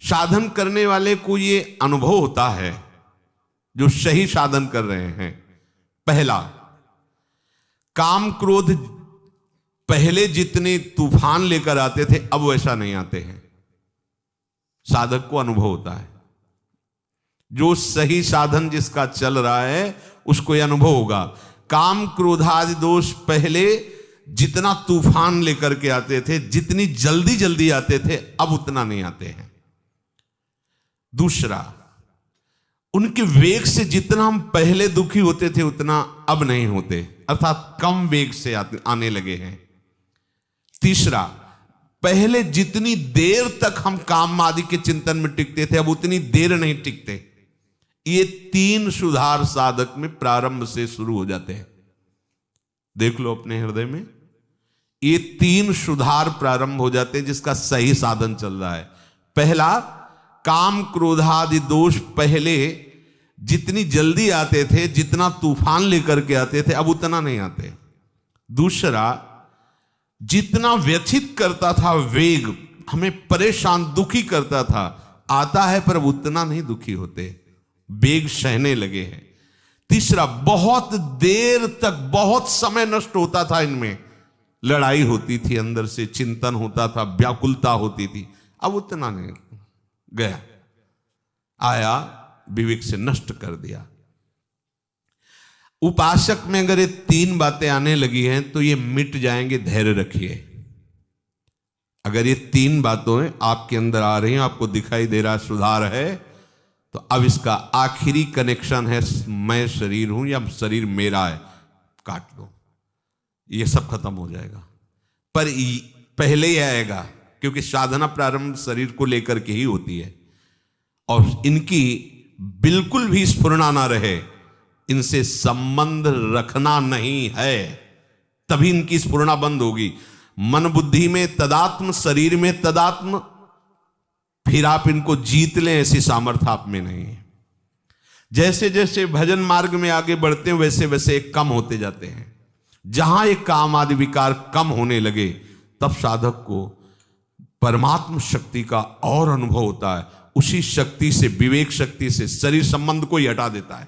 साधन करने वाले को ये अनुभव होता है, जो सही साधन कर रहे हैं। पहला, काम क्रोध पहले जितने तूफान लेकर आते थे अब वैसा नहीं आते हैं। साधक को अनुभव होता है, जो सही साधन जिसका चल रहा है उसको यह अनुभव होगा। काम क्रोधादि दोष पहले जितना तूफान लेकर के आते थे, जितनी जल्दी जल्दी आते थे, अब उतना नहीं आते हैं। दूसरा, उनके वेग से जितना हम पहले दुखी होते थे उतना अब नहीं होते, अर्थात कम वेग से आने लगे हैं। तीसरा, पहले जितनी देर तक हम काम आदि के चिंतन में टिकते थे अब उतनी देर नहीं टिकते। ये तीन सुधार साधक में प्रारंभ से शुरू हो जाते हैं। देख लो अपने हृदय में, ये तीन सुधार प्रारंभ हो जाते हैं जिसका सही साधन चल रहा है। पहला, काम क्रोधादि दोष पहले जितनी जल्दी आते थे, जितना तूफान लेकर के आते थे, अब उतना नहीं आते। दूसरा, जितना व्यथित करता था वेग, हमें परेशान दुखी करता था, आता है पर उतना नहीं दुखी होते, वेग सहने लगे हैं। तीसरा, बहुत देर तक बहुत समय नष्ट होता था, इनमें लड़ाई होती थी, अंदर से चिंतन होता था, व्याकुलता होती थी, अब उतना नहीं, गया आया विवेक से नष्ट कर दिया। उपासक में अगर ये तीन बातें आने लगी हैं तो ये मिट जाएंगे, धैर्य रखिए। अगर ये तीन बातें आपके अंदर आ रही हैं, आपको दिखाई दे रहा सुधार है, तो अब इसका आखिरी कनेक्शन है मैं शरीर हूं या शरीर मेरा है, काट दो, ये सब खत्म हो जाएगा। पर पहले ही आएगा, क्योंकि साधना प्रारंभ शरीर को लेकर के ही होती है, और इनकी बिल्कुल भी स्फुरना ना रहे, इनसे संबंध रखना नहीं है, तभी इनकी स्फुरना बंद होगी। मन बुद्धि में तदात्म, शरीर में तदात्म, फिर आप इनको जीत लें, ऐसी सामर्थ्य आप में नहीं है। जैसे जैसे भजन मार्ग में आगे बढ़ते हैं वैसे वैसे कम होते जाते हैं। जहां एक काम आदि विकार कम होने लगे तब साधक को परमात्म शक्ति का और अनुभव होता है। उसी शक्ति से, विवेक शक्ति से शरीर संबंध को ही हटा देता है।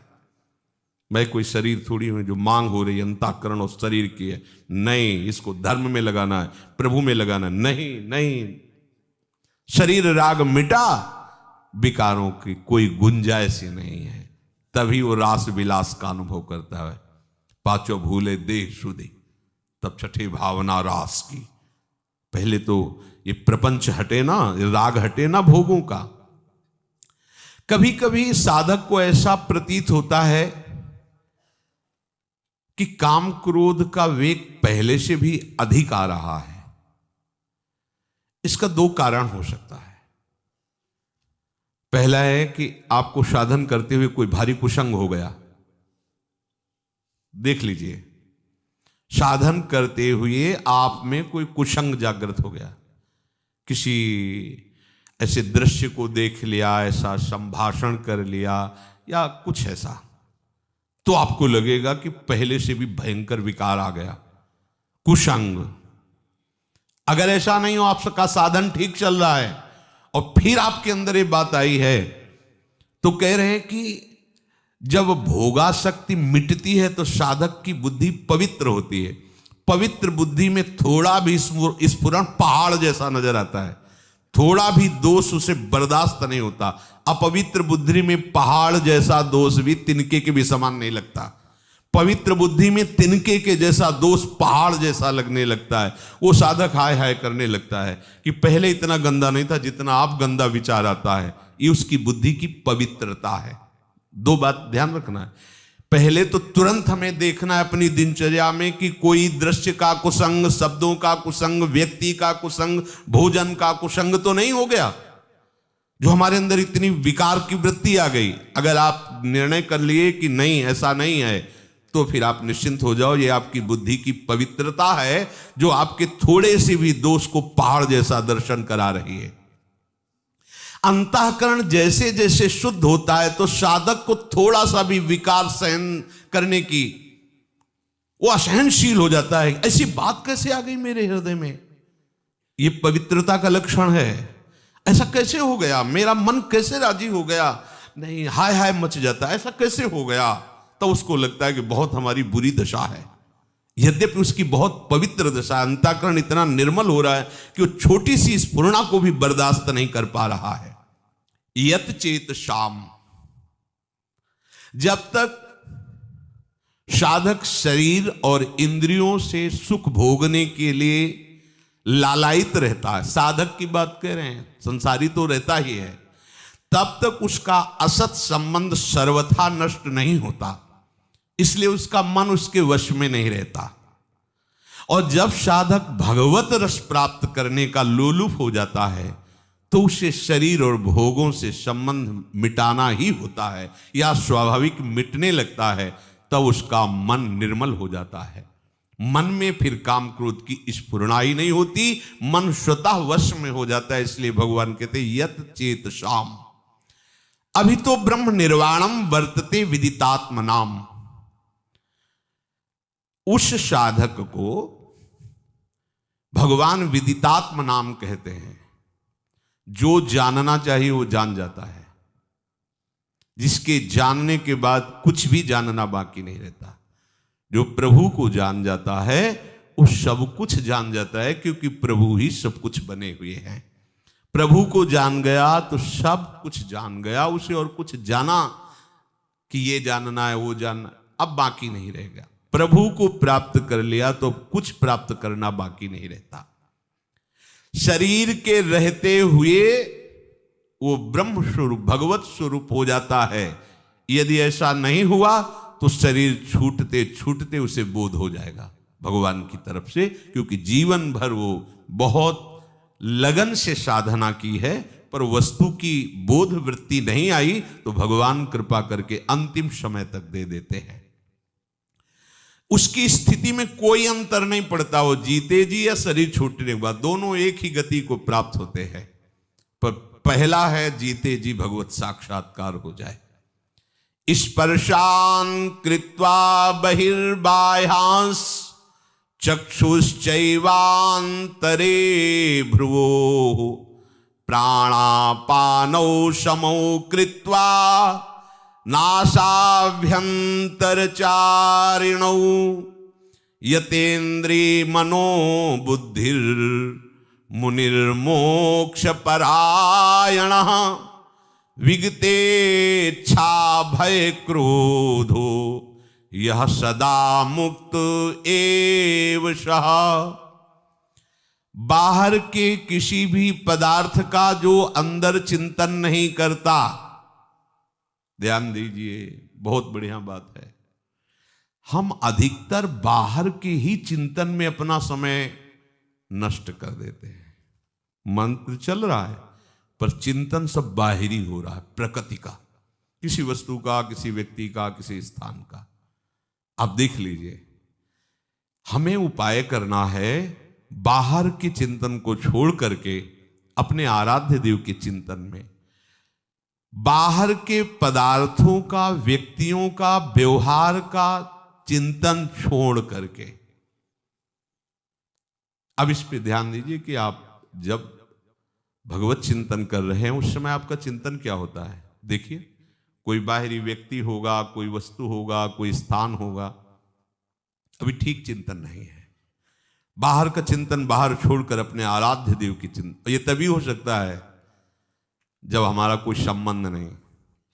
मैं कोई शरीर थोड़ी हूं जो मांग हो रही है अंतःकरण और शरीर की है, नहीं, इसको धर्म में लगाना है, प्रभु में लगाना है, नहीं नहीं। शरीर राग मिटा, विकारों की कोई गुंजाइश ही नहीं है, तभी वो रास विलास का अनुभव करता है। पांचों भूले देह सुधी, तब छठे भावना रास की। पहले तो ये प्रपंच हटे ना, राग हटे ना भोगों का। कभी कभी साधक को ऐसा प्रतीत होता है कि काम क्रोध का वेग पहले से भी अधिक आ रहा है। इसका दो कारण हो सकता है। पहला है कि आपको साधन करते हुए कोई भारी कुसंग हो गया। देख लीजिए, साधन करते हुए आप में कोई कुसंग जागृत हो गया, किसी ऐसे दृश्य को देख लिया, ऐसा संभाषण कर लिया या कुछ ऐसा, तो आपको लगेगा कि पहले से भी भयंकर विकार आ गया, कुसंग। अगर ऐसा नहीं हो, आपका साधन ठीक चल रहा है और फिर आपके अंदर ये बात आई है, तो कह रहे हैं कि जब भोगासक्ति मिटती है तो साधक की बुद्धि पवित्र होती है। पवित्र बुद्धि में थोड़ा भी स्फुरण पहाड़ जैसा नजर आता है, थोड़ा भी दोष उसे बर्दाश्त नहीं होता। अपवित्र बुद्धि में पहाड़ जैसा दोष भी तिनके के भी समान नहीं लगता, पवित्र बुद्धि में तिनके के जैसा दोष पहाड़ जैसा लगने लगता है। वो साधक हाय हाय करने लगता है कि पहले इतना गंदा नहीं था जितना आप गंदा विचार आता है। ये उसकी बुद्धि की पवित्रता है। दो बात ध्यान रखना है। पहले तो तुरंत हमें देखना है अपनी दिनचर्या में कि कोई दृश्य का कुसंग, शब्दों का कुसंग, व्यक्ति का कुसंग, भोजन का कुसंग तो नहीं हो गया, जो हमारे अंदर इतनी विकार की वृत्ति आ गई। अगर आप निर्णय कर लिए कि नहीं ऐसा नहीं है, तो फिर आप निश्चिंत हो जाओ, ये आपकी बुद्धि की पवित्रता है जो आपके थोड़े से भी दोष को पहाड़ जैसा दर्शन करा रही है। अंतःकरण जैसे जैसे शुद्ध होता है तो साधक को थोड़ा सा भी विकार सहन करने की वो असहनशील हो जाता है। ऐसी बात कैसे आ गई मेरे हृदय में? ये पवित्रता का लक्षण है। ऐसा कैसे हो गया, मेरा मन कैसे राजी हो गया, नहीं हाय हाय मच जाता है, ऐसा कैसे हो गया। तो उसको लगता है कि बहुत हमारी बुरी दशा है, यद्यपि उसकी बहुत पवित्र दशा, अंतःकरण इतना निर्मल हो रहा है कि वो छोटी सी स्फुरणा को भी बर्दाश्त नहीं कर पा रहा है। यत चेत शाम, जब तक साधक शरीर और इंद्रियों से सुख भोगने के लिए लालायित रहता है, साधक की बात कह रहे हैं, संसारी तो रहता ही है, तब तक उसका असत संबंध सर्वथा नष्ट नहीं होता, इसलिए उसका मन उसके वश में नहीं रहता। और जब साधक भगवत रस प्राप्त करने का लोलुप हो जाता है तो उसे शरीर और भोगों से संबंध मिटाना ही होता है या स्वाभाविक मिटने लगता है, तब उसका मन निर्मल हो जाता है। मन में फिर काम क्रोध की स्फुरणा ही नहीं होती, मन स्वतः वश में हो जाता है। इसलिए भगवान कहते यत चेत शाम, अभी तो ब्रह्म निर्वाणम वर्तते विदितात्मनाम। उस साधक को भगवान विदितात्म नाम कहते हैं, जो जानना चाहिए वो जान जाता है, जिसके जानने के बाद कुछ भी जानना बाकी नहीं रहता। जो प्रभु को जान जाता है वो सब कुछ जान जाता है, क्योंकि प्रभु ही सब कुछ बने हुए हैं। प्रभु को जान गया तो सब कुछ जान गया, उसे और कुछ जाना कि ये जानना है वो जानना अब बाकी नहीं रहेगा। प्रभु को प्राप्त कर लिया तो कुछ प्राप्त करना बाकी नहीं रहता। शरीर के रहते हुए वो ब्रह्म स्वरूप भगवत स्वरूप हो जाता है। यदि ऐसा नहीं हुआ तो शरीर छूटते छूटते उसे बोध हो जाएगा भगवान की तरफ से, क्योंकि जीवन भर वो बहुत लगन से साधना की है, पर वस्तु की बोध वृत्ति नहीं आई तो भगवान कृपा करके अंतिम समय तक दे देते हैं। उसकी स्थिति में कोई अंतर नहीं पड़ता, वो जीते जी या शरीर छूटने के बाद दोनों एक ही गति को प्राप्त होते हैं। पर पहला है जीते जी भगवत साक्षात्कार हो जाए। स्पर्शान कृत्वा बहिर्बाह्यांस चक्षुश्चैवांतरे भ्रुवो प्राणापानौ समौ कृत्वा नासाभ्यंतरचारिणौ यतेन्द्रिय मनो बुद्धिर मुनिर्मोक्षपरायणः विगतेच्छा भय क्रोधो यह सदा मुक्त एव सः। बाहर के किसी भी पदार्थ का जो अंदर चिंतन नहीं करता, ध्यान दीजिए बहुत बढ़िया बात है, हम अधिकतर बाहर के ही चिंतन में अपना समय नष्ट कर देते हैं। मंत्र चल रहा है पर चिंतन सब बाहरी हो रहा है, प्रकृति का, किसी वस्तु का, किसी व्यक्ति का, किसी स्थान का। आप देख लीजिए, हमें उपाय करना है बाहर के चिंतन को छोड़ करके अपने आराध्य देव के चिंतन में, बाहर के पदार्थों का, व्यक्तियों का, व्यवहार का चिंतन छोड़ करके। अब इस पे ध्यान दीजिए कि आप जब भगवत चिंतन कर रहे हैं उस समय आपका चिंतन क्या होता है। देखिए, कोई बाहरी व्यक्ति होगा, कोई वस्तु होगा, कोई स्थान होगा, अभी ठीक चिंतन नहीं है। बाहर का चिंतन बाहर छोड़कर अपने आराध्य देव की चिंतन, ये तभी हो सकता है जब हमारा कोई संबंध नहीं,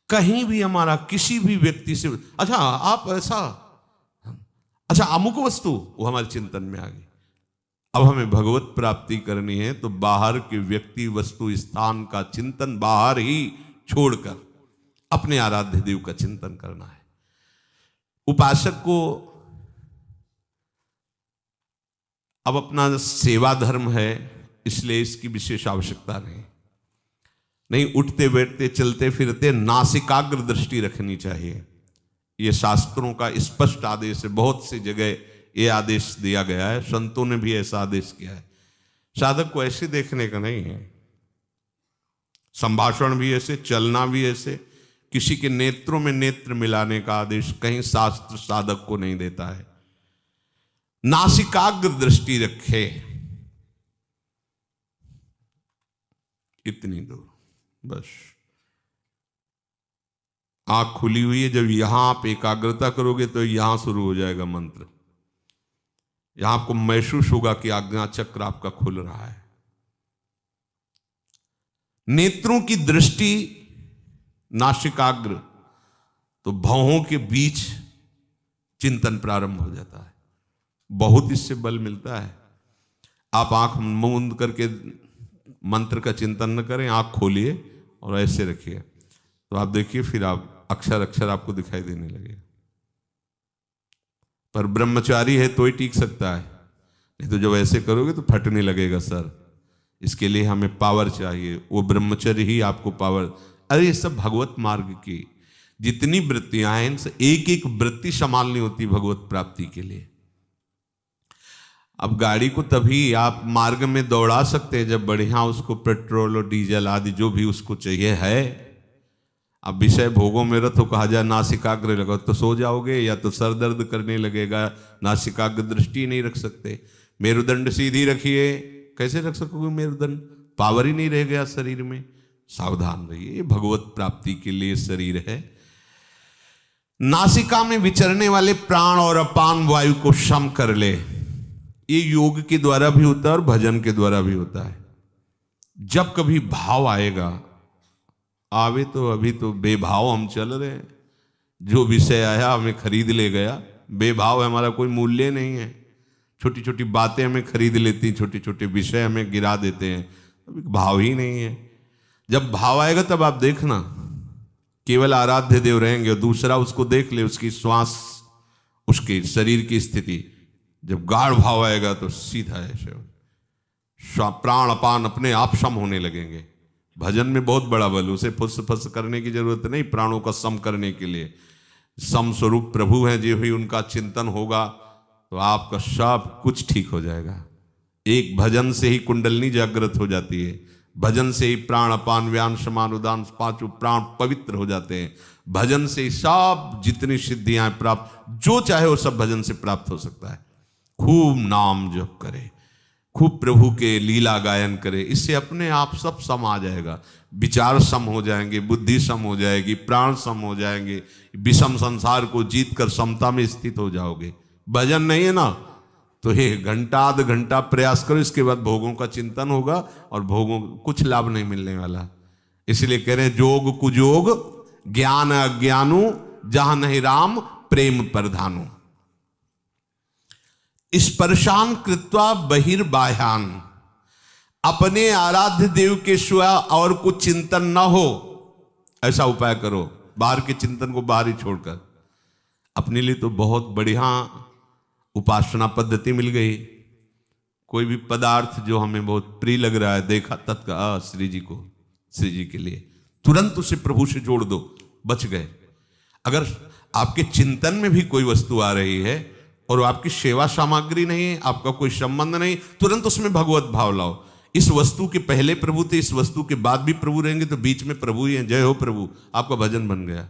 कहीं भी हमारा किसी भी व्यक्ति से, अच्छा आप ऐसा, अच्छा अमुक वस्तु, वो हमारे चिंतन में आ गई। अब हमें भगवत प्राप्ति करनी है तो बाहर के व्यक्ति, वस्तु, स्थान का चिंतन बाहर ही छोड़कर अपने आराध्य देव का चिंतन करना है। उपासक को अब अपना सेवा धर्म है, इसलिए इसकी विशेष आवश्यकता नहीं, उठते बैठते चलते फिरते नासिकाग्र दृष्टि रखनी चाहिए। ये शास्त्रों का स्पष्ट आदेश है, बहुत सी जगह ये आदेश दिया गया है, संतों ने भी ऐसा आदेश किया है। साधक को ऐसे देखने का नहीं है, संभाषण भी ऐसे, चलना भी ऐसे, किसी के नेत्रों में नेत्र मिलाने का आदेश कहीं शास्त्र साधक को नहीं देता है। नासिकाग्र दृष्टि रखे, इतनी दूर बस। आंख खुली हुई है, जब यहां आप एकाग्रता करोगे तो यहां शुरू हो जाएगा मंत्र। यहां आपको महसूस होगा कि आज्ञा चक्र आपका खुल रहा है। नेत्रों की दृष्टि नासिकाग्र, तो भौहों के बीच चिंतन प्रारंभ हो जाता है। बहुत इससे बल मिलता है। आप आंख मूंद करके मंत्र का चिंतन न करें, आंख खोलिए और ऐसे रखिए, तो आप देखिए फिर आप अक्षर अक्षर आपको दिखाई देने लगेगा। पर ब्रह्मचारी है तो ही टीक सकता है, नहीं तो जब ऐसे करोगे तो फटने लगेगा सर। इसके लिए हमें पावर चाहिए, वो ब्रह्मचर्य ही आपको पावर। अरे ये सब भगवत मार्ग की जितनी वृत्तियां हैं, इनसे एक एक वृत्ति संभालनी होती भगवत प्राप्ति के लिए। अब गाड़ी को तभी आप मार्ग में दौड़ा सकते हैं जब बढ़िया उसको पेट्रोल और डीजल आदि जो भी उसको चाहिए है। अब विषय भोगों में रत हो, कहा जाए नासिकाग्र लगाओ तो सो जाओगे, या तो सर दर्द करने लगेगा, नासिकाग्र दृष्टि नहीं रख सकते। मेरुदंड सीधी रखिए, कैसे रख सकोगे मेरुदंड, पावर ही नहीं रह गया शरीर में। सावधान रहिए, भगवत प्राप्ति के लिए शरीर है। नासिका में विचरने वाले प्राण और अपान वायु को सम कर ले, ये योग के द्वारा भी होता है और भजन के द्वारा भी होता है। जब कभी भाव आएगा, आवे तो अभी तो बेभाव हम चल रहे हैं, जो विषय आया हमें खरीद ले गया, बेभाव है, हमारा कोई मूल्य नहीं है। छोटी छोटी बातें हमें खरीद लेती, छोटे छोटे विषय हमें गिरा देते हैं, अभी भाव ही नहीं है। जब भाव आएगा तब आप देखना, केवल आराध्य देव रहेंगे और दूसरा उसको देख ले, उसकी श्वास, उसके शरीर की स्थिति। जब गाढ़ भाव आएगा तो सीधा ऐसे प्राण अपान अपने आप सम होने लगेंगे। भजन में बहुत बड़ा बल, उसे फुस फुस करने की जरूरत नहीं, प्राणों का सम करने के लिए। सम स्वरूप प्रभु हैं, जो ही उनका चिंतन होगा तो आपका सब कुछ ठीक हो जाएगा। एक भजन से ही कुंडलनी जागृत हो जाती है, भजन से ही प्राण अपान व्यान समान उदान पांचों प्राण पवित्र हो जाते हैं। भजन से ही सब जितनी सिद्धियां प्राप्त, जो चाहे वो सब भजन से प्राप्त हो सकता है। खूब नाम जप करे, खूब प्रभु के लीला गायन करे, इससे अपने आप सब सम आ जाएगा। विचार सम हो जाएंगे, बुद्धि सम हो जाएगी, प्राण सम हो जाएंगे, विषम संसार को जीत कर समता में स्थित हो जाओगे। भजन नहीं है ना, तो ये घंटा आध घंटा प्रयास करो, इसके बाद भोगों का चिंतन होगा और भोगों कुछ लाभ नहीं मिलने वाला। इसलिए कह रहे हैं जोग कुजोग ज्ञान अज्ञानु, जहां नहीं राम प्रेम प्रधानु। स्पर्शान कृत्वा बहिर्बाह्यान, अपने आराध्य देव के सिवा और कुछ चिंतन न हो, ऐसा उपाय करो। बाहर के चिंतन को बाहर ही छोड़कर अपने लिए तो बहुत बढ़िया उपासना पद्धति मिल गई। कोई भी पदार्थ जो हमें बहुत प्रिय लग रहा है, देखा तत्काल श्री जी को, श्री जी के लिए तुरंत उसे प्रभु से जोड़ दो, बच गए। अगर आपके चिंतन में भी कोई वस्तु आ रही है और आपकी सेवा सामग्री नहीं है, आपका कोई संबंध नहीं, तुरंत उसमें भगवत भाव लाओ। इस वस्तु के पहले प्रभु थे, इस वस्तु के बाद भी प्रभु रहेंगे, तो बीच में प्रभु ही है। जय हो प्रभु, आपका भजन बन गया।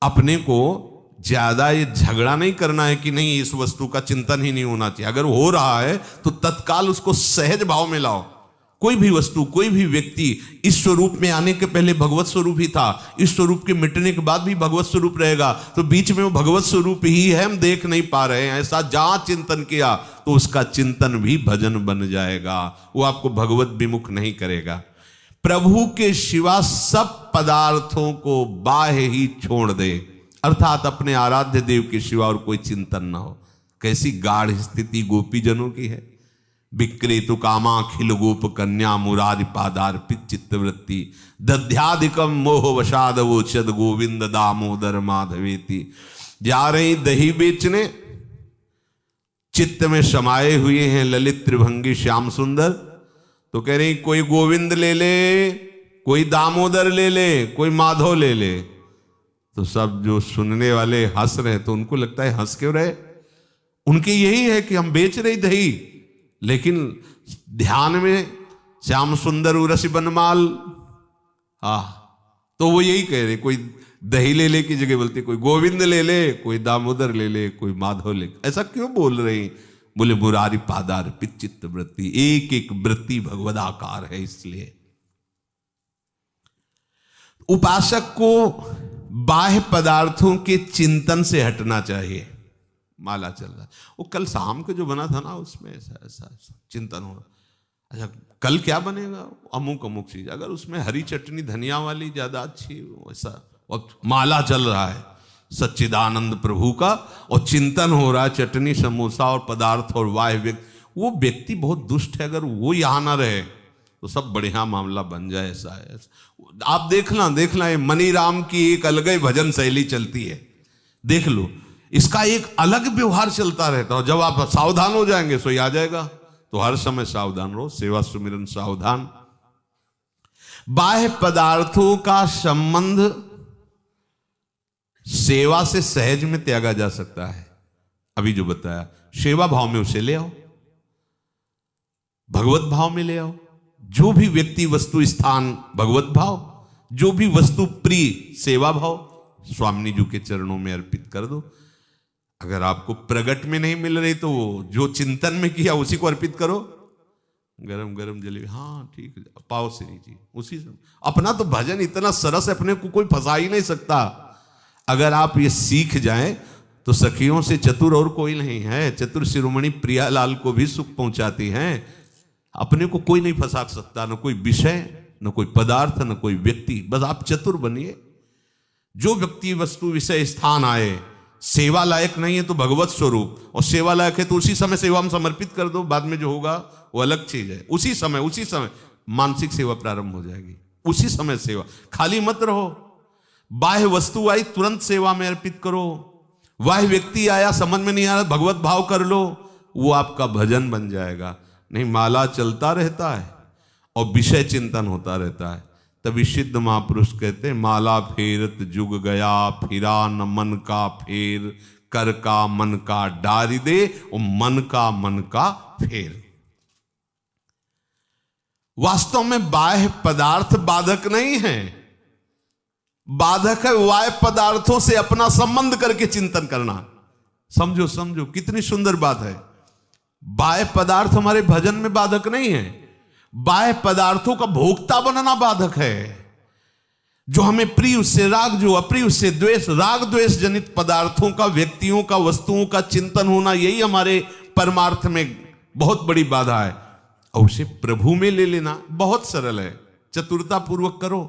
अपने को ज्यादा ये झगड़ा नहीं करना है कि नहीं इस वस्तु का चिंतन ही नहीं होना चाहिए। अगर हो रहा है तो तत्काल उसको सहज भाव में लाओ। कोई भी वस्तु, कोई भी व्यक्ति इस स्वरूप में आने के पहले भगवत स्वरूप ही था, इस स्वरूप के मिटने के बाद भी भगवत स्वरूप रहेगा, तो बीच में वो भगवत स्वरूप ही है, हम देख नहीं पा रहे हैं। ऐसा जहां चिंतन किया तो उसका चिंतन भी भजन बन जाएगा, वो आपको भगवत विमुख नहीं करेगा। प्रभु के सिवा सब पदार्थों को बाह्य ही छोड़ दे, अर्थात अपने आराध्य देव के सिवा और कोई चिंतन ना हो। कैसी गाढ़ स्थिति गोपी जनों की है। विक्रेतु कामाखिल गोप कन्या मुरारी पादार्पित चित्तवृत्ति, दध्याधिकम मोह वशाद वोचद गोविंद दामोदर माधवेति। जा रही दही बेचने, चित्त में समाये हुए हैं ललित त्रिभंगी श्याम सुंदर, तो कह रही कोई गोविंद ले ले, कोई दामोदर ले ले, कोई माधव ले ले। तो सब जो सुनने वाले हंस रहे, तो उनको लगता है हंस क्यों रहे, उनके यही है कि हम बेच रही दही, लेकिन ध्यान में श्याम सुंदर उरस बनमाल। तो वो यही कह रहे, कोई दही ले ले की जगह बोलते कोई गोविंद ले ले, कोई दामोदर ले ले, कोई माधव ले। ऐसा क्यों बोल रहे हैं? बोले मुरारी पादार्पित चित्त वृत्ति, एक एक वृत्ति भगवदाकार है, इसलिए उपासक को बाह्य पदार्थों के चिंतन से हटना चाहिए। माला चल रहा है, वो कल शाम को जो बना था ना, उसमें ऐसा ऐसा चिंतन हो रहा, अच्छा कल क्या बनेगा, अमुक अमुक चीज, अगर उसमें हरी चटनी धनिया वाली ज्यादा अच्छी, वैसा। और माला चल रहा है सच्चिदानंद प्रभु का, और चिंतन हो रहा है चटनी समोसा और पदार्थ और वाह्य, वो व्यक्ति बहुत दुष्ट है। अगर वो यहां ना रहे तो सब बढ़िया मामला बन जाए। ऐसा है, आप देखना ये मनीराम की एक अलग ही भजन शैली चलती है, देख लो, इसका एक अलग व्यवहार चलता रहता है। जब आप सावधान हो जाएंगे सो आ जाएगा। तो हर समय सावधान रहो, सेवा सुमिरन सावधान। बाह्य पदार्थों का संबंध सेवा से सहज में त्यागा जा सकता है। अभी जो बताया, सेवा भाव में उसे ले आओ, भगवत भाव में ले आओ। जो भी व्यक्ति वस्तु स्थान भगवत भाव, जो भी वस्तु प्रिय सेवा भाव, स्वामी जी के चरणों में अर्पित कर दो। अगर आपको प्रगट में नहीं मिल रही तो जो चिंतन में किया उसी को अर्पित करो। गरम गरम जलेबी, हाँ ठीक है, पाओ श्री जी, उसी से। अपना तो भजन इतना सरस है, अपने को कोई फंसा ही नहीं सकता। अगर आप ये सीख जाएं तो सखियों से चतुर और कोई नहीं है। चतुर शिरोमणि प्रियालाल को भी सुख पहुंचाती हैं। अपने को कोई नहीं फंसा सकता, न कोई विषय, न कोई पदार्थ, न कोई व्यक्ति। बस आप चतुर बनिए। जो व्यक्ति वस्तु विषय स्थान आए, सेवा लायक नहीं है तो भगवत स्वरूप, और सेवा लायक है तो उसी समय सेवा में समर्पित कर दो। बाद में जो होगा वो अलग चीज है। उसी समय मानसिक सेवा प्रारंभ हो जाएगी। उसी समय सेवा, खाली मत रहो। बाह्य वस्तु आई तुरंत सेवा में अर्पित करो। बाह्य व्यक्ति आया समझ में नहीं आ रहा, भगवत भाव कर लो, वो आपका भजन बन जाएगा। नहीं, माला चलता रहता है और विषय चिंतन होता रहता है। तभी सिद्ध महापुरुष कहते हैं, माला फेरत जुग गया, फिरा न मन का फेर, कर का मन का डारी दे, और मन का फेर। वास्तव में बाह्य पदार्थ बाधक नहीं है, बाधक है बाह्य पदार्थों से अपना संबंध करके चिंतन करना। समझो कितनी सुंदर बात है। बाह्य पदार्थ हमारे भजन में बाधक नहीं है, बाह्य पदार्थों का भोक्ता बनना बाधक है। जो हमें प्रिय उससे राग, जो अप्रिय उससे द्वेष। राग द्वेष जनित पदार्थों का, व्यक्तियों का, वस्तुओं का चिंतन होना, यही हमारे परमार्थ में बहुत बड़ी बाधा है। और उसे प्रभु में ले लेना बहुत सरल है। चतुरता पूर्वक करो।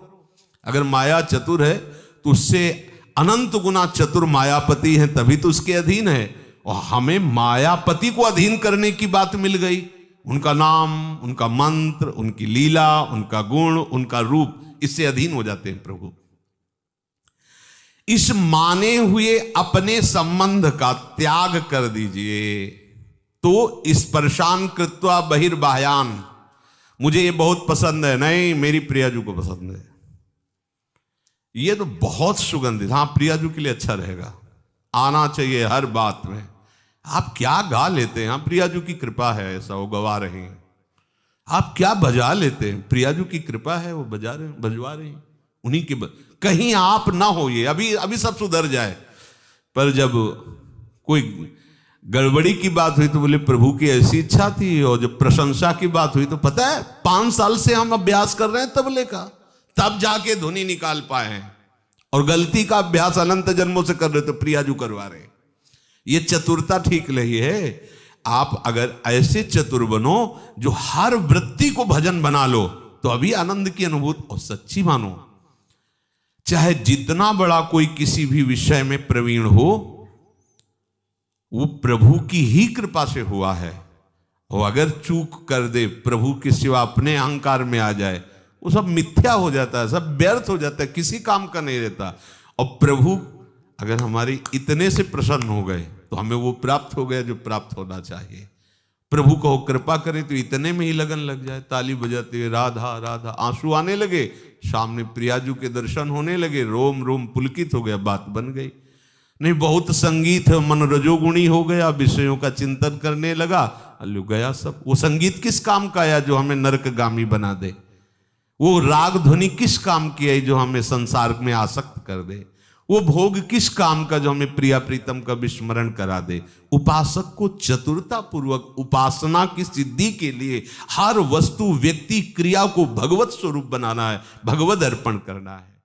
अगर माया चतुर है तो उससे अनंत गुना चतुर मायापति है, तभी तो उसके अधीन है। और हमें मायापति को अधीन करने की बात मिल गई। उनका नाम, उनका मंत्र, उनकी लीला, उनका गुण, उनका रूप, इससे अधीन हो जाते हैं प्रभु। इस माने हुए अपने संबंध का त्याग कर दीजिए। तो स्पर्शान कृत्वा बहिर्बाह्यान, मुझे ये बहुत पसंद है, नहीं मेरी प्रियाजू को पसंद है, ये तो बहुत सुगंधित, हाँ प्रियाजू के लिए अच्छा रहेगा, आना चाहिए हर बात में। आप क्या गा लेते हैं, हाँ प्रियाजू की कृपा है, ऐसा वो गवा रहे हैं। आप क्या बजा लेते हैं, प्रियाजू की कृपा है, वो बजवा रहे हैं। उन्हीं के कहीं आप ना हो, ये अभी सब सुधर जाए। पर जब कोई गड़बड़ी की बात हुई तो बोले प्रभु की ऐसी इच्छा थी। और जब प्रशंसा की बात हुई तो पता है 5 साल से हम अभ्यास कर रहे हैं तबले का, तब जाके धुनी निकाल पाए हैं। और गलती का अभ्यास अनंत जन्मों से कर रहे तो प्रियाजू करवा रहे। ये चतुरता ठीक नहीं है। आप अगर ऐसे चतुर बनो जो हर वृत्ति को भजन बना लो, तो अभी आनंद की अनुभूति और सच्ची मानो। चाहे जितना बड़ा कोई किसी भी विषय में प्रवीण हो, वो प्रभु की ही कृपा से हुआ है। और अगर चूक कर दे, प्रभु के सिवा अपने अहंकार में आ जाए, वो सब मिथ्या हो जाता है, सब व्यर्थ हो जाता है, किसी काम का नहीं रहता। और प्रभु अगर हमारी इतने से प्रसन्न हो गए तो हमें वो प्राप्त हो गया जो प्राप्त होना चाहिए। प्रभु को कृपा करे तो इतने में ही लगन लग जाए, ताली बजाते हुए राधा राधा, आंसू आने लगे, सामने प्रियाजू के दर्शन होने लगे, रोम रोम पुलकित हो गया, बात बन गई। नहीं बहुत संगीत है, मन रजोगुणी हो गया, विषयों का चिंतन करने लगा, अल्लू गया सब। वो संगीत किस काम का आया जो हमें नरकगामी बना दे? वो राग ध्वनि किस काम की आई जो हमें संसार में आसक्त कर दे? वो भोग किस काम का जो हमें प्रिया प्रीतम का विस्मरण करा दे? उपासक को चतुरता पूर्वक उपासना की सिद्धि के लिए हर वस्तु, व्यक्ति, क्रिया को भगवत स्वरूप बनाना है, भगवत अर्पण करना है।